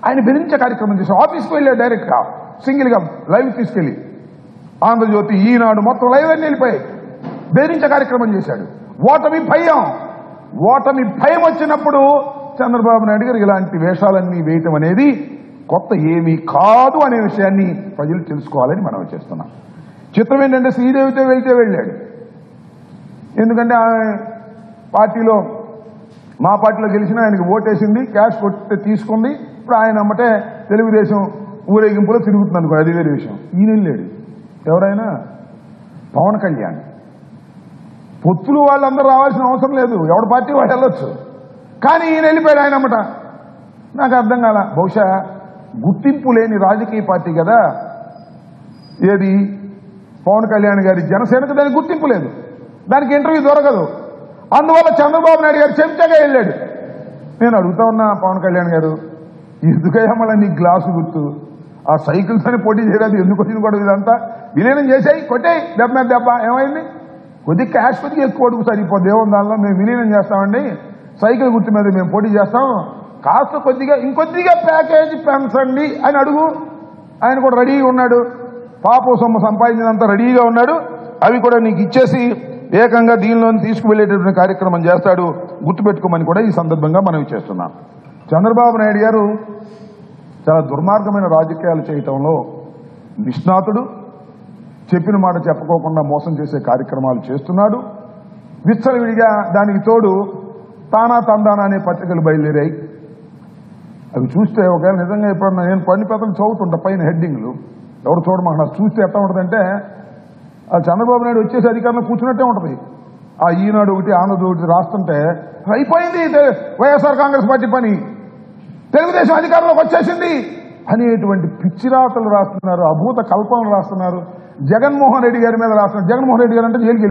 ఆయన బెదిరించే కార్యక్రమం చేశాడు. ఆఫీస్కి వెళ్ళాడు డైరెక్ట్గా సింగిల్గా లైవ్ తీసుకెళ్ళి ఆంధ్రజ్యోతి, ఈనాడు మొత్తం లైవ్ అన్ని వెళ్ళిపోయాయి. బెదిరించే కార్యక్రమం చేశాడు. ఓటమి భయం వచ్చినప్పుడు చంద్రబాబు నాయుడు గారు ఇలాంటి వేషాలన్నీ వేయటం అనేది కొత్త ఏమీ కాదు అనే విషయాన్ని ప్రజలు తెలుసుకోవాలని మనం చేస్తున్నాం. చిత్రం ఏంటంటే శ్రీదేవితో వెళ్తే వెళ్ళాడు. ఎందుకంటే ఆమె పార్టీలో మా పార్టీలో గెలిచినా ఆయనకి ఓటేసింది, క్యాష్ కొట్టి తీసుకుంది. ఇప్పుడు ఆయన అమ్మటే తెలుగుదేశం ఊరేగింపులో తిరుగుతుంది, అది వేరే విషయం. ఈయన వెళ్ళాడు. ఎవరైనా పవన్ కళ్యాణ్ పొత్తులు వాళ్ళందరూ రావాల్సిన అవసరం లేదు, ఎవరి పార్టీ వాళ్ళు వెళ్ళొచ్చు. కానీ ఈయన వెళ్ళిపోయాడు ఆయన అమ్మట. నాకు అర్థం కాల. బహుశా గుర్తింపు లేని రాజకీయ పార్టీ కదా ఏది పవన్ కళ్యాణ్ గారి జనసేనకు, దానికి గుర్తింపు లేదు, దానికి ఇంటర్వ్యూ దొరకదు. అందువల్ల చంద్రబాబు నాయుడు గారు చెంచాగా వెళ్ళాడు. నేను అడుగుతా ఉన్నా, పవన్ కళ్యాణ్ గారు ఎందుకయ్యా మళ్ళీ నీ గ్లాసు గుర్తు ఆ సైకిల్తోనే పోటీ చేయలేదు, ఎందుకు వచ్చింది కూడా ఇదంతా విలీనం చేసాయి, కొట్టాయి దెబ్బ ఏమైంది? కొద్దిగా క్యాష్ కొద్దిగా ఎక్కువ అడుగు సరిపోద్ది, ఏముంది దానిలో, మేము విలీనం చేస్తామండి, సైకిల్ గుర్తు మీద మేము పోటీ చేస్తాం, కాస్త కొద్దిగా ఇంకొద్దిగా ప్యాకేజీ పెంచండి అని అడుగు. ఆయన కూడా రెడీగా ఉన్నాడు, పాప సొమ్ము సంపాదించినంత రెడీగా ఉన్నాడు. అవి కూడా నీకు ఇచ్చేసి ఏకంగా దీనిలో తీసుకువెళ్లేటటువంటి కార్యక్రమం చేస్తాడు, గుర్తుపెట్టుకోమని కూడా ఈ సందర్భంగా మనం చేస్తున్నాం. చంద్రబాబు నాయుడు గారు చాలా దుర్మార్గమైన రాజకీయాలు చేయటంలో నిష్ణాతుడు. చెప్పిన మాట చెప్పుకోకుండా మోసం చేసే కార్యక్రమాలు చేస్తున్నాడు. విచ్చలవిడిగా దానికి తోడు తానా తందానా అనే పత్రికలు బయలుదేరాయి. అవి చూస్తే ఒకవేళ నిజంగా ఎప్పుడన్నా నేను కొన్ని పత్రికలు చదువుతుంటా పైన హెడ్డింగ్లు, ఎవరు చూడమన్నా చూస్తే ఎట్లా ఉంటుందంటే ఆ చంద్రబాబు నాయుడు వచ్చేసి అధికారంలో కూర్చున్నట్టే ఉంటుంది. ఆ ఈనాడు ఒకటి ఆంధ్రజ్యోతి ఒకటి రాస్తుంటే అయిపోయింది వైఎస్ఆర్ కాంగ్రెస్ పార్టీ పని, తెలుగుదేశం అధికారంలోకి వచ్చేసింది అనేటువంటి పిచ్చిరాతలు రాస్తున్నారు, అభూత కల్పనలు రాస్తున్నారు. జగన్మోహన్ రెడ్డి గారి మీద రాస్తున్నారు. జగన్మోహన్ రెడ్డి గారు అంటే జైలుకి